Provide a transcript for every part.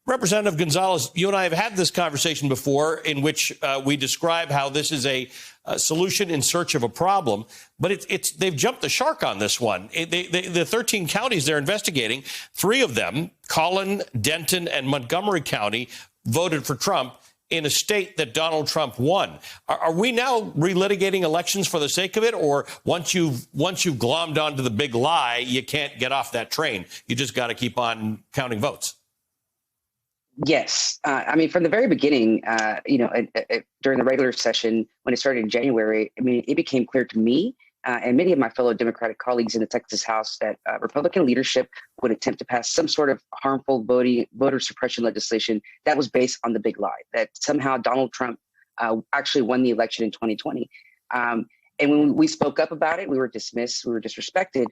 Representative Gonzalez, you and I have had this conversation before in which we describe how this is a solution in search of a problem, but they've jumped the shark on this one. The 13 counties they're investigating, 3 of them, Collin, Denton, and Montgomery County, voted for Trump in a state that Donald Trump won. Are we now relitigating elections for the sake of it, or once you've glommed onto the big lie, you can't get off that train? You just got to keep on counting votes. Yes. I mean, from the very beginning, during the regular session, when it started in January, I mean, it became clear to me and many of my fellow Democratic colleagues in the Texas House that Republican leadership would attempt to pass some sort of harmful voter suppression legislation that was based on the big lie, that somehow Donald Trump actually won the election in 2020. And when we spoke up about it, we were dismissed, we were disrespected.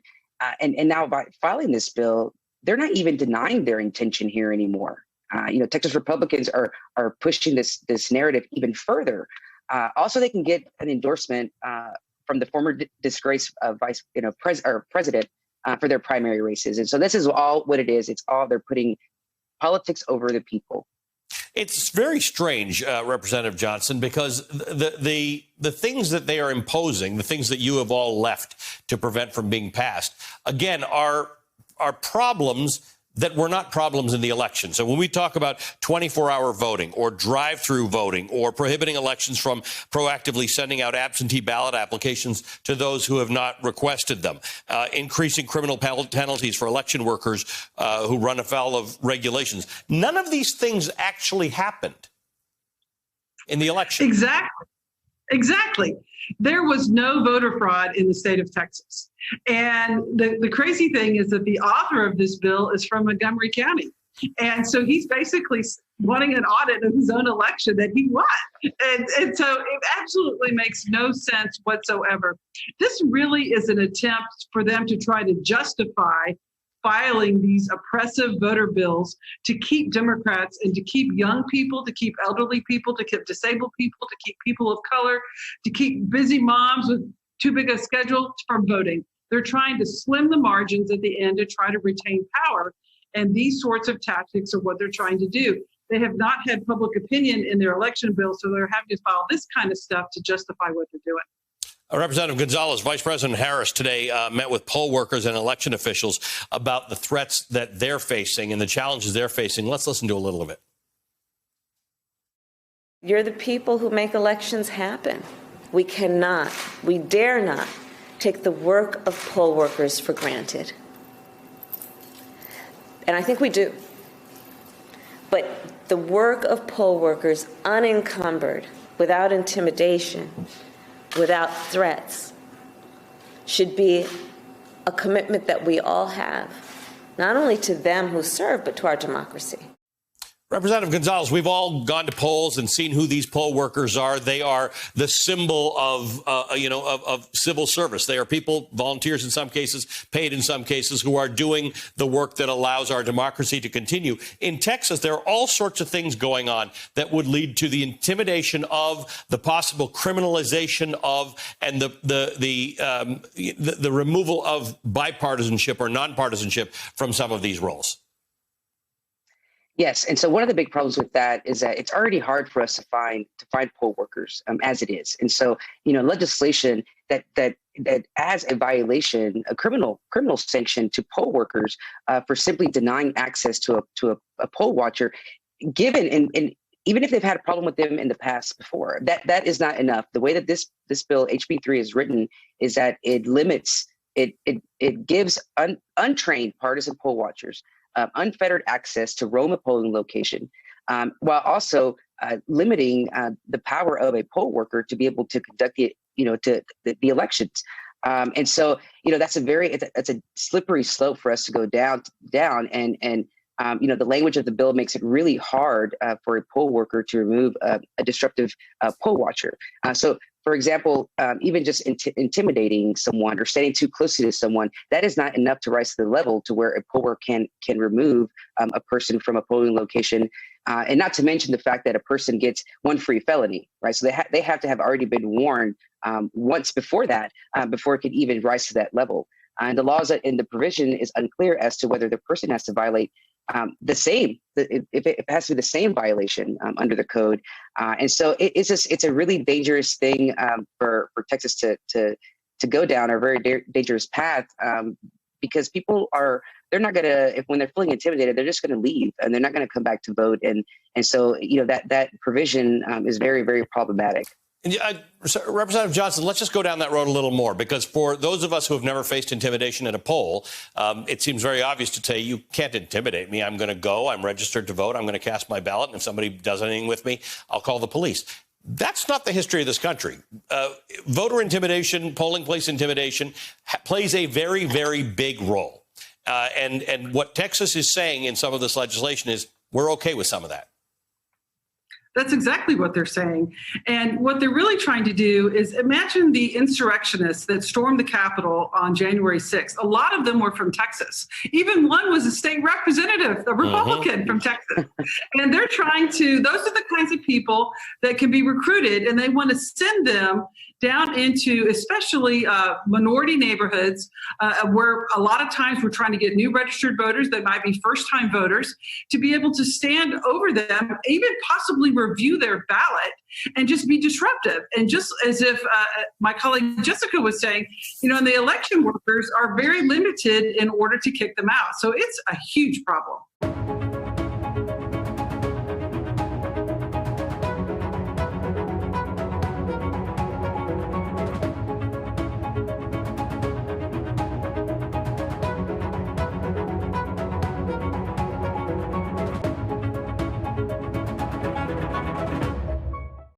And now by filing this bill, they're not even denying their intention here anymore. Texas Republicans are pushing this narrative even further. Also, they can get an endorsement from the former disgraced president for their primary races. And so this is all what it is. It's all they're putting politics over the people. It's very strange, Representative Johnson, because the things that they are imposing, the things that you have all left to prevent from being passed, again, are problems that were not problems in the election. So when we talk about 24-hour voting or drive-through voting or prohibiting elections from proactively sending out absentee ballot applications to those who have not requested them, increasing criminal penalties for election workers who run afoul of regulations, none of these things actually happened in the election. Exactly. There was no voter fraud in the state of Texas. And the crazy thing is that the author of this bill is from Montgomery County. And so he's basically wanting an audit of his own election that he won. And so it absolutely makes no sense whatsoever. This really is an attempt for them to try to justify filing these oppressive voter bills to keep Democrats and to keep young people, to keep elderly people, to keep disabled people, to keep people of color, to keep busy moms with too big a schedule from voting. They're trying to slim the margins at the end to try to retain power. And these sorts of tactics are what they're trying to do. They have not had public opinion in their election bill, so they're having to file this kind of stuff to justify what they're doing. Representative Gonzalez, Vice President Harris today met with poll workers and election officials about the threats that they're facing and the challenges they're facing. Let's listen to a little of it. You're the people who make elections happen. We dare not take the work of poll workers for granted. And I think we do. But the work of poll workers unencumbered, without intimidation, without threats, should be a commitment that we all have, not only to them who serve, but to our democracy. Representative Gonzalez, we've all gone to polls and seen who these poll workers are. They are the symbol of civil service. They are people, volunteers in some cases, paid in some cases, who are doing the work that allows our democracy to continue. In Texas, there are all sorts of things going on that would lead to the intimidation of, the possible criminalization of, and the removal of bipartisanship or nonpartisanship from some of these roles. Yes, and so one of the big problems with that is that it's already hard for us to find poll workers as it is, and so legislation that adds a violation, a criminal sanction to poll workers for simply denying access to a poll watcher, given and even if they've had a problem with them in the past before, that is not enough. The way that this bill HB 3 is written is that it limits it gives untrained partisan poll watchers unfettered access to roam a polling location, while also limiting the power of a poll worker to be able to conduct the elections. And so, that's it's a slippery slope for us to go down, and the language of the bill makes it really hard for a poll worker to remove a disruptive poll watcher. So, for example, even just intimidating someone or standing too closely to someone, that is not enough to rise to the level to where a poll worker can remove a person from a polling location, and not to mention the fact that a person gets one free felony, right? So they have to have already been warned once before that, before it could even rise to that level. And the laws and the provision is unclear as to whether the person has to violate the same. If it has to be the same violation under the code, and so it's a really dangerous thing for Texas to go down a very dangerous path, because people they're not gonna, when they're feeling intimidated, they're just gonna leave and they're not gonna come back to vote, and so that provision is very, very problematic. Representative Johnson, let's just go down that road a little more, because for those of us who have never faced intimidation at a poll, it seems very obvious to say, you can't intimidate me. I'm going to go. I'm registered to vote. I'm going to cast my ballot. And if somebody does anything with me, I'll call the police. That's not the history of this country. Voter intimidation, polling place intimidation plays a very, very big role. And what Texas is saying in some of this legislation is we're OK with some of that. That's exactly what they're saying. And what they're really trying to do is imagine the insurrectionists that stormed the Capitol on January 6th. A lot of them were from Texas. Even one was a state representative, a Republican from Texas. And they're trying to, those are the kinds of people that can be recruited, and they want to send them down into especially minority neighborhoods where a lot of times we're trying to get new registered voters that might be first-time voters to be able to stand over them, even possibly review their ballot and just be disruptive. And just as if my colleague Jessica was saying, and the election workers are very limited in order to kick them out. So it's a huge problem.